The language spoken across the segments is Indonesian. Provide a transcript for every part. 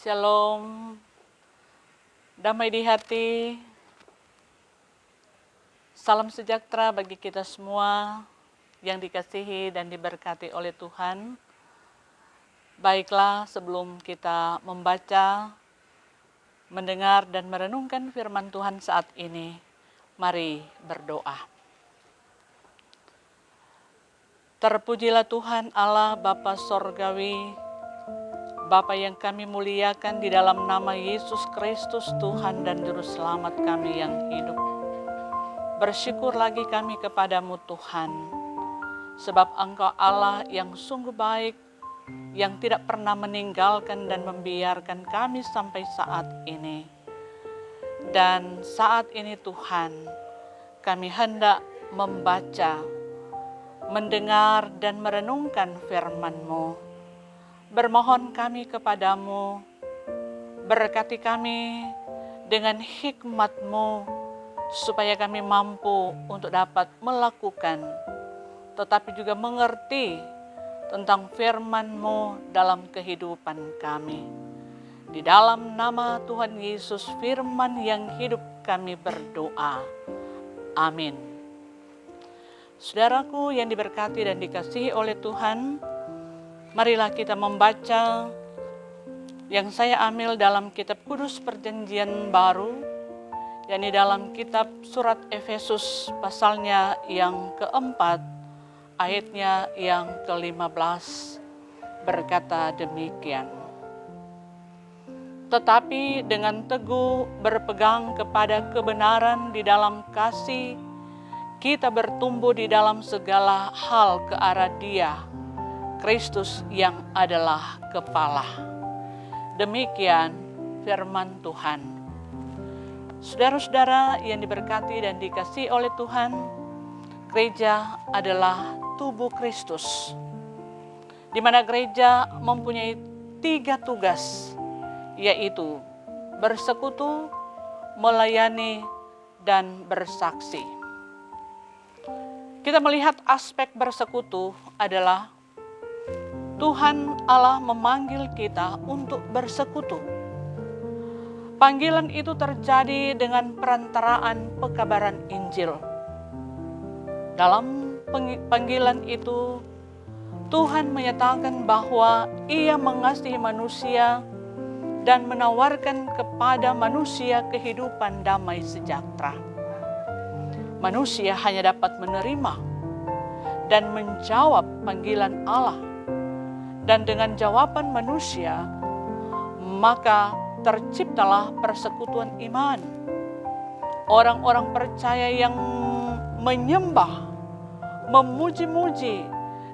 Shalom, damai di hati, salam sejahtera bagi kita semua yang dikasihi dan diberkati oleh Tuhan. Baiklah, sebelum kita membaca, mendengar dan merenungkan firman Tuhan saat ini, mari berdoa. Terpujilah Tuhan Allah Bapa Sorgawi, Bapa yang kami muliakan di dalam nama Yesus Kristus, Tuhan dan Juru Selamat kami yang hidup. Bersyukur lagi kami kepadamu Tuhan, sebab Engkau Allah yang sungguh baik, yang tidak pernah meninggalkan dan membiarkan kami sampai saat ini. Dan saat ini Tuhan, kami hendak membaca, mendengar dan merenungkan firman-Mu. Bermohon kami kepadamu, berkati kami dengan hikmat-Mu, supaya kami mampu untuk dapat melakukan, tetapi juga mengerti tentang firman-Mu dalam kehidupan kami. Di dalam nama Tuhan Yesus firman yang hidup kami berdoa. Amin. Saudaraku yang diberkati dan dikasihi oleh Tuhan, marilah kita membaca yang saya ambil dalam kitab Kudus Perjanjian Baru, yakni dalam kitab surat Efesus pasalnya yang keempat, ayatnya yang ke-15, berkata demikian. Tetapi dengan teguh berpegang kepada kebenaran di dalam kasih, kita bertumbuh di dalam segala hal ke arah Dia, Kristus yang adalah kepala. Demikian firman Tuhan. Saudara-saudara yang diberkati dan dikasihi oleh Tuhan, gereja adalah tubuh Kristus, di mana gereja mempunyai 3 tugas, yaitu bersekutu, melayani, dan bersaksi. Kita melihat aspek bersekutu adalah Tuhan Allah memanggil kita untuk bersekutu. Panggilan itu terjadi dengan perantaraan pekabaran Injil. Dalam panggilan itu, Tuhan menyatakan bahwa Ia mengasihi manusia dan menawarkan kepada manusia kehidupan damai sejahtera. Manusia hanya dapat menerima dan menjawab panggilan Allah. Dan dengan jawaban manusia, maka terciptalah persekutuan iman. Orang-orang percaya yang menyembah, memuji-muji,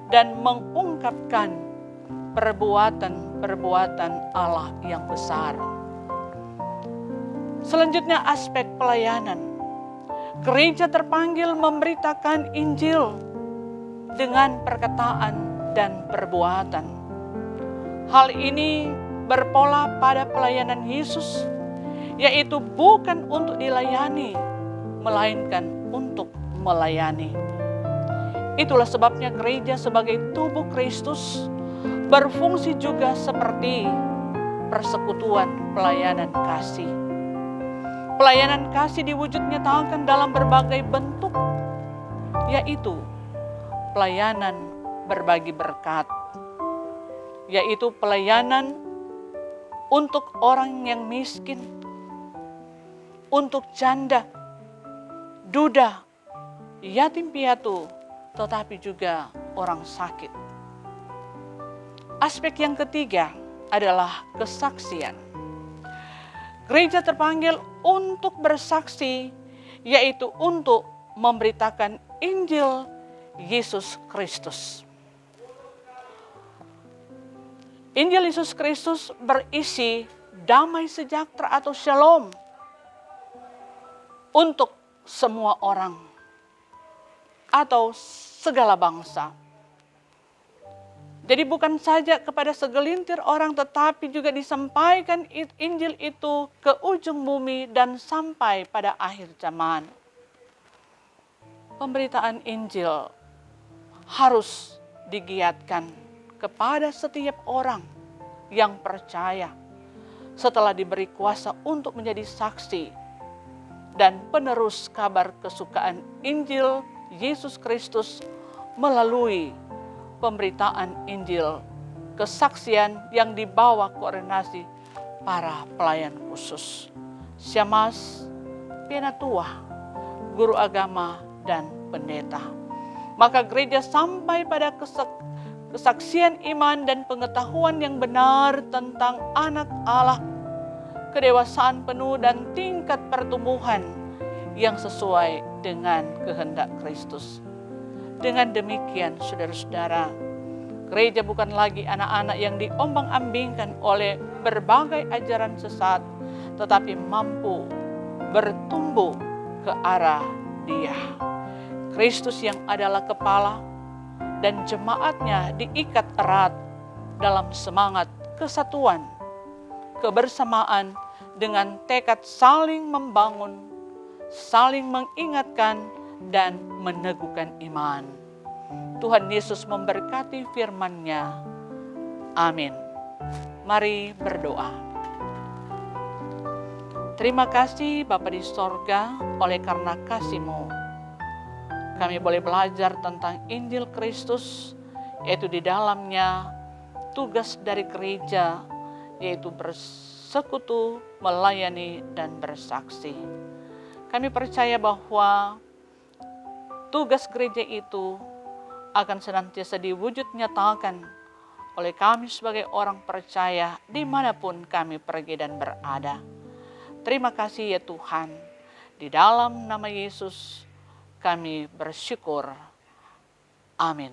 dan mengungkapkan perbuatan-perbuatan Allah yang besar. Selanjutnya aspek pelayanan. Gereja terpanggil memberitakan Injil dengan perkataan dan perbuatan. Hal ini berpola pada pelayanan Yesus, yaitu bukan untuk dilayani, melainkan untuk melayani. Itulah sebabnya gereja sebagai tubuh Kristus berfungsi juga seperti persekutuan pelayanan kasih. Pelayanan kasih diwujud nyatakan dalam berbagai bentuk, yaitu pelayanan berbagi berkat, yaitu pelayanan untuk orang yang miskin, untuk janda, duda, yatim piatu, tetapi juga orang sakit. Aspek yang ketiga adalah kesaksian. Gereja terpanggil untuk bersaksi, yaitu untuk memberitakan Injil Yesus Kristus. Injil Yesus Kristus berisi damai sejahtera atau shalom untuk semua orang atau segala bangsa. Jadi bukan saja kepada segelintir orang, tetapi juga disampaikan Injil itu ke ujung bumi dan sampai pada akhir zaman. Pemberitaan Injil harus digiatkan kepada setiap orang yang percaya, setelah diberi kuasa untuk menjadi saksi dan penerus kabar kesukaan Injil Yesus Kristus melalui pemberitaan Injil, kesaksian yang dibawa koordinasi para pelayan khusus, syemasi, penatua, guru agama, dan pendeta. Maka gereja sampai pada kesaksian iman dan pengetahuan yang benar tentang anak Allah, kedewasaan penuh dan tingkat pertumbuhan yang sesuai dengan kehendak Kristus. Dengan demikian, saudara-saudara, gereja bukan lagi anak-anak yang diombang-ambingkan oleh berbagai ajaran sesat, tetapi mampu bertumbuh ke arah Dia. Kristus yang adalah kepala dan jemaatnya diikat erat dalam semangat kesatuan, kebersamaan dengan tekad saling membangun, saling mengingatkan, dan meneguhkan iman. Tuhan Yesus memberkati firman-Nya. Amin. Mari berdoa. Terima kasih Bapa di sorga, oleh karena kasih-Mu kami boleh belajar tentang Injil Kristus, yaitu di dalamnya tugas dari gereja, yaitu bersekutu, melayani, dan bersaksi. Kami percaya bahwa tugas gereja itu akan senantiasa diwujud nyatakan oleh kami sebagai orang percaya dimanapun kami pergi dan berada. Terima kasih ya Tuhan, di dalam nama Yesus kami bersyukur. Amin.